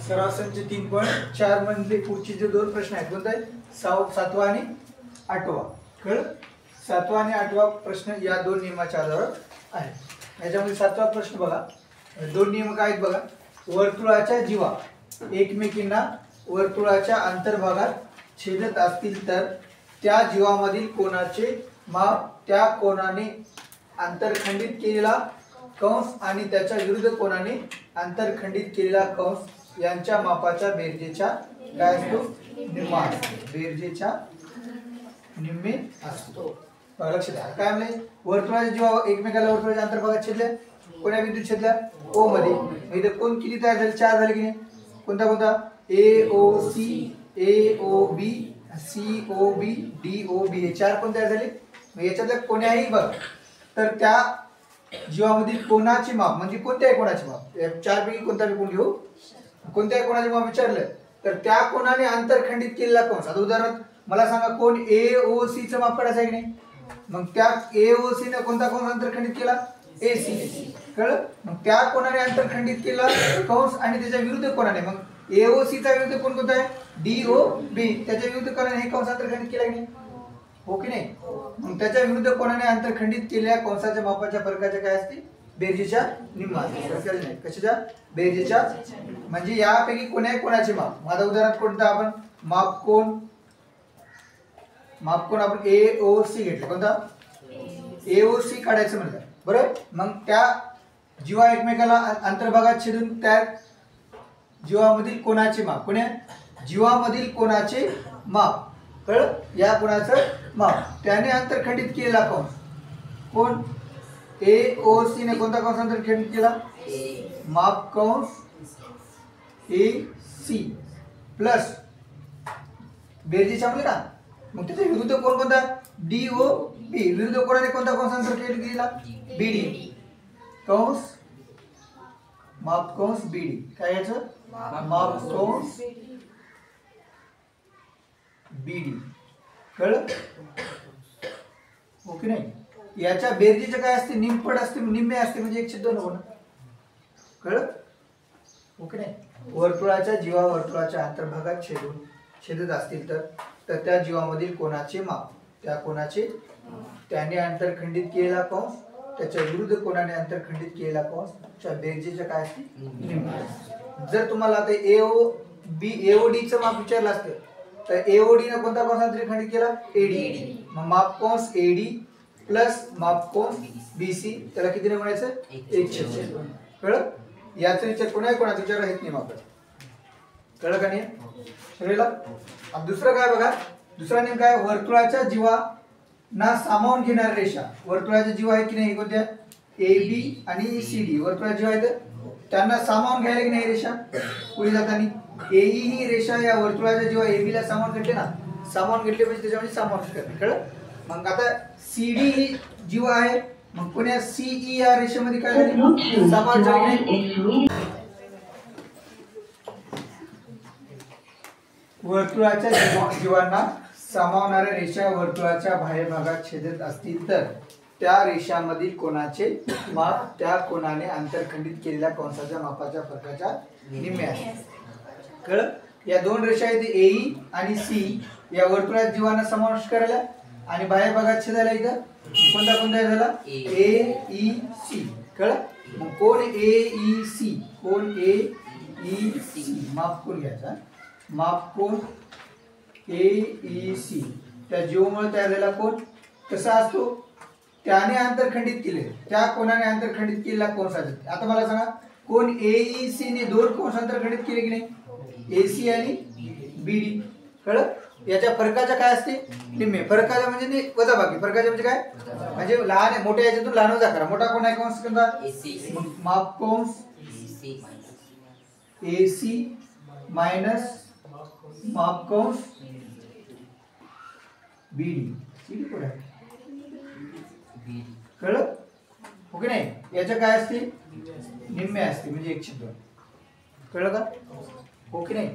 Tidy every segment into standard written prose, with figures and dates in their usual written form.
सराव संच 3.4 मधले पुढचे जे दोन प्रश्न आहेत कोणते आहेत? 7वा आणि 8वा. कळलं? 7वा आणि 8वा प्रश्न या दोन नियमाच्या आधारावर आहे. याच्यामध्ये 7वा प्रश्न बघा. दोन नियम काय आहेत बघा. वर्तुळाच्या जीवा एकमेकींना वर्तुळाच्या अंतर्भागात छेदत असतील तर त्या जीवामधील कोनाचे माप त्या कोनाने अंतरखंडित केलेला कंस आणि त्याच्या विरुद्ध कोनाने अंतरखंडित केलेला कंस यांच्या मापाच्या बेरजेच्या काय असतो? निम्मा असतो. बेरजेच्या निम्मे असतो. लक्ष द्या. काय म्हणले? वर्तुळाच्या जीवा एकमेकाला वर्तुळाच्या अंतर्भागात छेदल्या. कोण्या बिंदूत छेदल्या? ओ मध्ये. इथे कोण किती तयार झाले? 4 झाले की नाही? कोणता कोणता? A O C, A O B, C O B, D O B हे 4 कोण तयार झाले? याच्यातल्या कोण्याही बघ तर त्या जीवामधील कोणाचे माप म्हणजे कोणत्याही कोणाचे माप या 4 पैकी कोणता बी कोण घेऊ. कोणत्याही कोणाचे माप विचारलं तर त्या कोणाने अंतरखंडित केलेला कंस. आता उदाहरणार्थ मला सांगा कोण ए ओ सी चं माप काढायचं आहे की नाही? मग त्या ए ओ सी ने कोणता कंस अंतरखंडित केला? ए सी. कळलं? मग त्या कोणाने अंतरखंडित केला कंस आणि त्याच्या विरुद्ध कोणाने मग ए ओ सी चा विरुद्ध कोण कोणता आहे? D O B. त्याच्या विरुद्ध कोणाने हे कंस अंतरखंडित केला की नाही? हो की नाही? मग त्याच्या विरुद्ध कोणाने अंतरखंडित केलेल्या कंसाच्या मापाच्या फरकाच्या काय असते? बेरजेच्या निम्मा असते. कशाच्या? बेरजेच्या. म्हणजे यापैकी कोणाही कोणाचे माप. माझा उदाहरण कोणतं आपण माप कोण आपण ए ओ सी घेतलं. कोणता? ए ओ सी काढायचं म्हणलं. बरोबर. मग त्या जीवा एकमेकाला अंतर्भागात छेदून त्या जीवामधील कोणाचे माप. कोण्या जीवामधील कोणाचे माप. कळलं? या कोणाचं माप त्याने अंतरखंडित केलेला कंस. कोण? ए ओ सी ने कोणता कंस अंतरखंडित केला? माप कंस ए सी प्लस बेरजेच्या म्हणले ना. मग त्याच्या विरुद्ध कोण कोणता? D O B. विरुद्ध कोणाने कोणता कंस अंतरखंडित केला? B D. कंस माप कंस बी डी. काय याचं? माप कंस बी डी. कळलं? ओके नाही? याच्या बेरजेचे काय असते? निमपट असते, निम्मे असते म्हणजे 1/2 नको ना. कळलं? ओके नाही? वर्तुळाच्या जीवा वर्तुळाच्या अंतर्भागात छेदत असतील तर त्या जीवामधील कोणाचे माप त्या कोणाचे त्याने अंतरखंडित केलेला कंस त्याच्या विरुद्ध कोणाने अंतरखंडित केलेला कंस च्या बेरजेच्या काय असते? निम्मे. जर तुम्हाला आता एओ बी एओडी चं माप विचारलं असतं तर एओडी ने कोणता कंस अंतरखंडित केला? एडी. मग माप कंस एडी प्लस माप कंस बीसी त्याला किती म्हणायचं? 1/2. कळलं? याचा विचार कोणाही कोणाचा विचार राहत नाही माप. कळलं का नाही सगळ्याला? अब दुसरं काय बघा. दुसरा नियम काय? वर्तुळाच्या जीवांना सामावून घेणारी रेषा. वर्तुळाच्या जीवा आहेत की नाही? कोणत्या? ए बी आणि सी डी वर्तुळाच्या जीवा आहेत. त्यांना सामावून घ्यायला की नाही रेषा पुढे जाताना? ए ही रेषा या वर्तुळाच्या जीवा ए बी ला सामावून घेतले ना. सामावून घेतले म्हणजे त्याच्यामध्ये सामावून करणे. कळलं? मग आता सी डी ही जीवा आहे. मग कोण्या सीई या रेषेमध्ये काय झाले? सामावून झाले. वर्तुळाच्या जीवांना सामावणाऱ्या रेषा वर्तुळाच्या बाह्य भागात छेदत असतील तर त्या रेषामधील कोणाचे माप त्या कोणाने अंतरखंडित केलेल्या कंसाच्या मापाच्या फरकाच्या निम्मे आहे. कळलं? या दोन रेषा आहेत ए आणि सी या वर्तुळाच्या जीवांना समावेश करायला आणि बाह्य भागात छेदायला इथं कोणता झाला? ए ई सी. कळलं? मग कोण ए ई सी? कोण ए ई सी? माप कोण घ्यायचा? माप कोण ए ई सी त्या जीवामुळे तयार झालेला कोण कसा असतो? त्याने अंतरखंडित केले त्या कोणाने अंतरखंडित केलेला कंस आहे. आता मला सांगा कोण ए ई सी ने दोन कंस अंतरखंडित केले की नाही? ए सी आणि बी डी. कळलं? याच्या फरकाच्या काय असते? निम्मे. फरकाच्या म्हणजे वजाबाकी. फरकाच्या म्हणजे काय? म्हणजे लहान आहे मोठ्या याच्यातून लहान वजा करा. मोठा कोण आहे कंस कोणता? माप कंस ए सी मायनस माप कंस बी डी. सी डी कुठे आहे? कळलं? ओके नाही? याच्या काय असते? निम्मे असते म्हणजे 1/2. कळलं का? ओके नाही?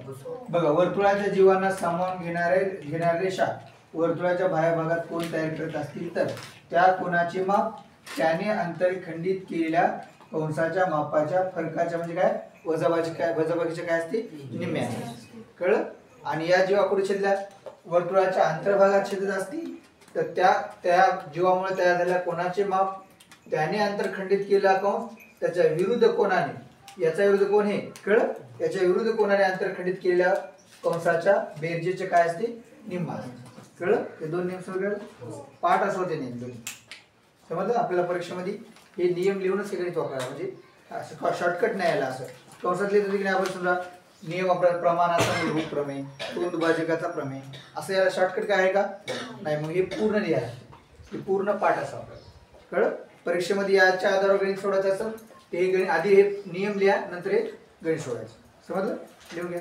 बघा वर्तुळाच्या जीवांना सामावून घेणाऱ्या रेषा वर्तुळाच्या बाह्य भागात कोण तयार करत असतील तर त्या कोणाचे माप त्याने अंतरखंडित केलेल्या कंसाच्या मापाच्या फरकाच्या म्हणजे काय वजाबाकीच्या काय असते निम्म्या कळलं. आणि या जीवा कुठे छेदल्या वर्तुळाच्या अंतर्भागात छेदत असती तर त्या जीवामुळे तयार झालेल्या कोणाचे माप त्याने अंतर खंडित केला कंस त्याच्या विरुद्ध कोणाने याचा विरुद्ध कोण हे कळलं याच्या विरुद्ध कोणाने अंतर खंडित केलेल्या कंसाच्या बेरजेचे काय असते निम्मा कळलं. हे दोन नियम सगळं पाठ असो ते नियम दोन्ही समजलं. आपल्याला परीक्षेमध्ये हे नियम लिहूनच हे गणित वापरायला म्हणजे असं शॉर्टकट नाही आला असं कंसातले तर आपण समजा नियम आपल्याला प्रमाणाचा मूलभूत प्रमेय दोन दुभाजकाचा प्रमेय असं याला शॉर्टकट काय आहे का नाही. मग हे पूर्ण लिहा हे पूर्ण पाठ असा आपल्याला कळलं. परीक्षेमध्ये याच्या आधारावर गणित सोडायचं असेल ते हे गणित आधी हे नियम लिहा नंतर हे गणित सोडायचं समजलं. लिहून घ्या.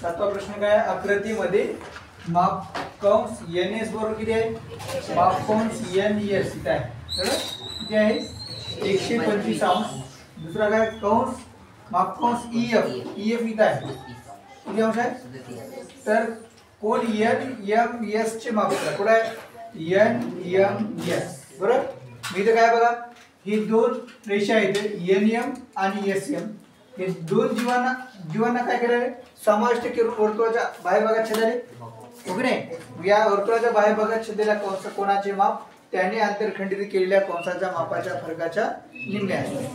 सातवा प्रश्न काय आकृतीमध्ये माप कंस ns बरोबर किती आहे माप कंस ns इथे आहे कळलं किती आहे 125 अंश. दुसरा काय कंस माप कंस ef इथे आहे किती अंश आहे तर कोण nms चे माप कुठे आहे nms बरोबर. मी इथे काय बघा ही दोन रेषा आहेत nm आणि sm हे दोन जीवांना काय करायला समाविष्ट करून वर्तुळाच्या बाह्य भागात छेदाले ओके नाही. या वर्तुळाच्या बाह्य भागात छेदलेल्या कंस कोणाचे माप त्याने आंतरखंडित केलेल्या कंसाच्या मापाच्या फरकाच्या निम्मे आहे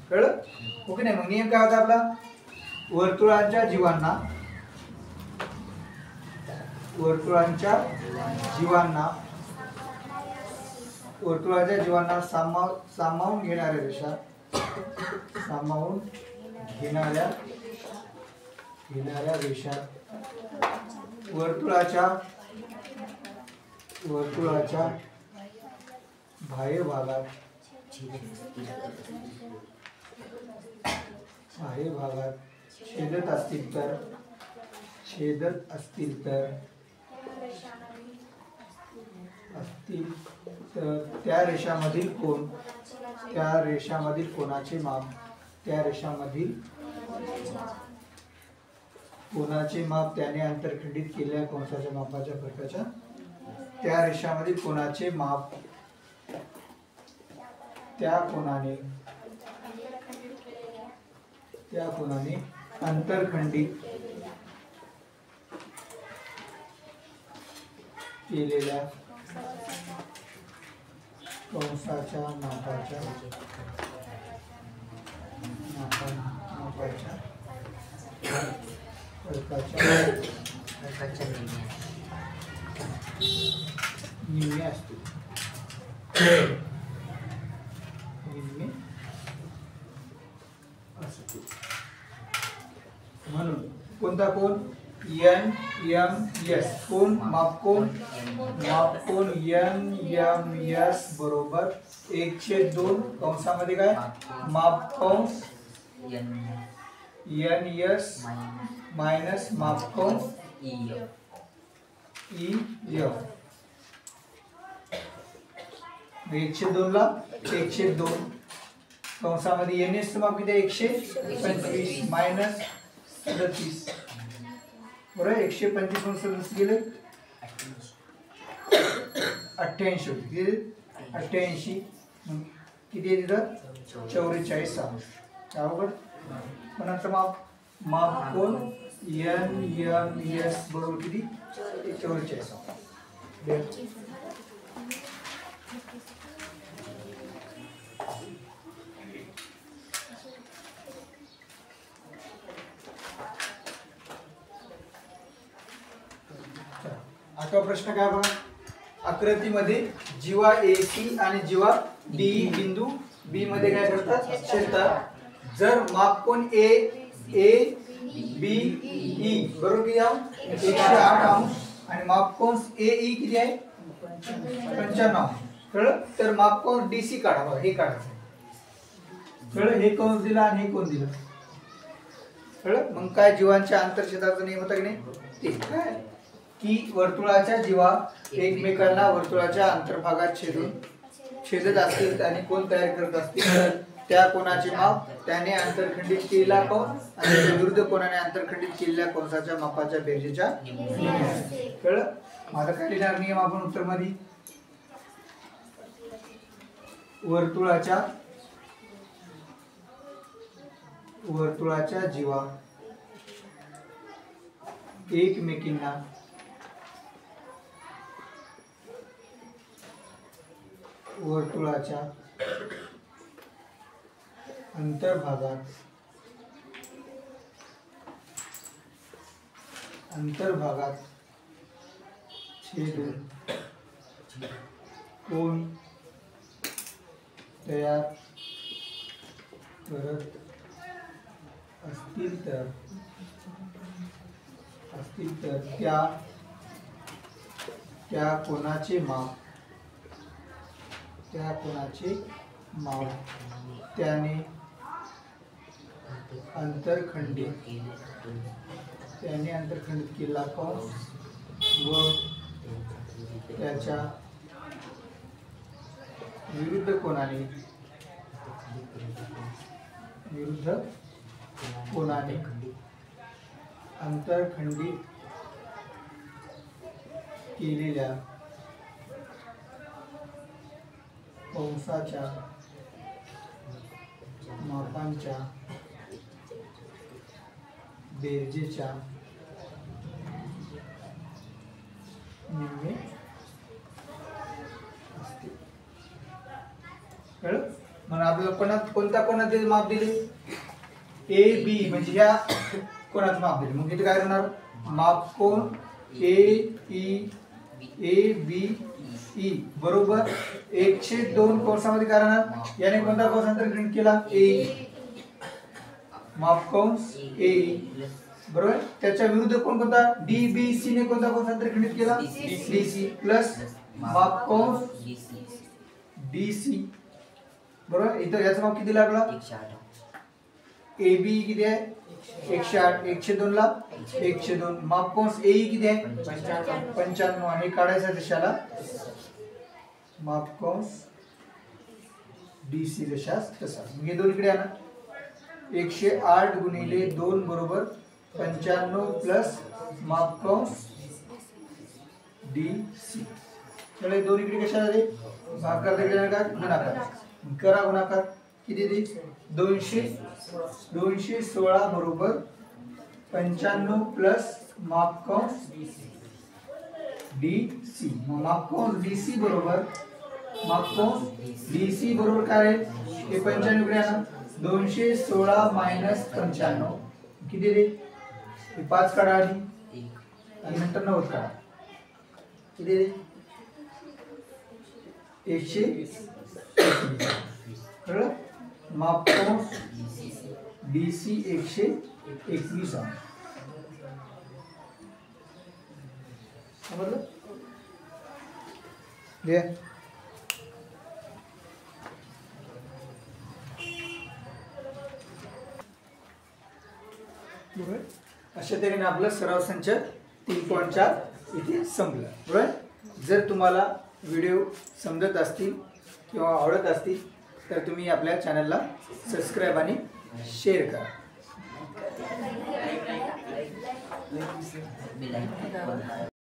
कळलं ओके नाही. मग नियम काय होता आपला वर्तुळाच्या जीवांना सामावून घेणाऱ्या रेषा वर्तुळाच्या बाह्य भागात छेदत असतील तर त्या रेषामधील कोणाचे माप त्याने आंतरखंडित केलेल्या कंसाच्या मापाच्या फरकाच्या त्या रेषामधील कोणाचे माप त्या कोणाने आंतरखंडित केलेल्या कंसाच्या मापाच्या निम्मे असतील म्हणून कोणता कोण nms कोण माप कोण nms बरोबर 1/2 कंसामध्ये काय माप कंस ns मायनस माप कंस ef 1/2 ला 1/2 कंसामध्ये ns चं माप किती आहे 125 मायनस 37 बरोबर 125 म्हणून 37 गेले 88 किती आहे तिथं 44 अंश अवघड. कोणाचं माप कोण nms बरोबर किती 44 अंश. आता प्रश्न काय बघा आकृतीमध्ये जीवा AC आणि जीवा DE बिंदू B मध्ये काय करतात छेदतात. जर माप कोण ABE बरोबर किती आहे 108 अंश आणि माप कोन AE किती आहे 95 अंश कळलं. तर माप कोन DC काढा बघा हे काढायचं कळलं. हे कोन दिला आणि हे कोन दिलं कळलं. मग काय जीवांच्या आंतरछेदाचा नियम होता की नाही ते काय की वर्तुळाच्या जीवा एकमेकांना वर्तुळाच्या अंतर्भागात छेदत असतील आणि कोण तयार करत असतील त्या कोणाचे माप त्याने आंतरखंडित केलेला कोन आणि त्याच्या विरुद्ध कोणाने आंतरखंडित केलेल्या कंसाच्या मापाच्या बेरजेच्या कळलं. माझा काय लिहिणार नियम आपण उत्तर मध्ये वर्तुळाच्या जीवा एकमेकींना वर्तुळाच्या अंतर्भागात छेदून कोन तयार करत असतील तर त्या कोनाचे माप त्याने आंतरखंडित केला कंस व त्याच्या विरुद्ध कोनाने आंतरखंडित केलेल्या कंसाच्या मापांच्या बेरजेच्या निम्मे असते. कळलं. मग आपल्याला कोणत्या कोणाचे माप दिले ए बी म्हणजे ह्या कोणाचं माप दिले मग इथे काय होणार माप कोन ए बी ई बरोबर 1/2 कंसामध्ये काय राहणार याने कोणता कंस अंतर्खंडित केला ए माप कंस ए बरोबर त्याच्या विरुद्ध कोण कोणता डी बी सी ने कोणता कंस अंतर्खंडित केला डी सी प्लस माप कंस डी सी बरोबर. इथं याचं माप किती लागला 108 ए बी किती आहे 108 1/2 ला 1/2 माप कंस ए किती आहे 95 आणि काढायचा दिशाला माप कंस डी सी दशास तसा हे दोन इकडे आणा 108 गुणिले 2 बरोबर 95 प्लस माप कंस डी सी. चला दोन इकडे कशा झाले भाग करता इकडे गुणाकार करा गुणाकार किती दे 216 बरोबर 95 प्लस माप कंस डी सी. माप कंस डी सी बरोबर काय आहे हे 95 इकडे आणा 216 मायनस 95 किती दे 5 काढा आधी आणि नंतर 90 काढा किती दे 121 कळलं. माप कंस डी सी 121 समजलं लिहा. अशा तऱ्हेने आपलं सराव संच 3.4 इथे संपलं. बरोबर. जर तुम्हाला व्हिडिओ समजत असतील किंवा आवडत असतील तर तुम्ही आपल्या चॅनलला सबस्क्राईब आणि शेअर करा.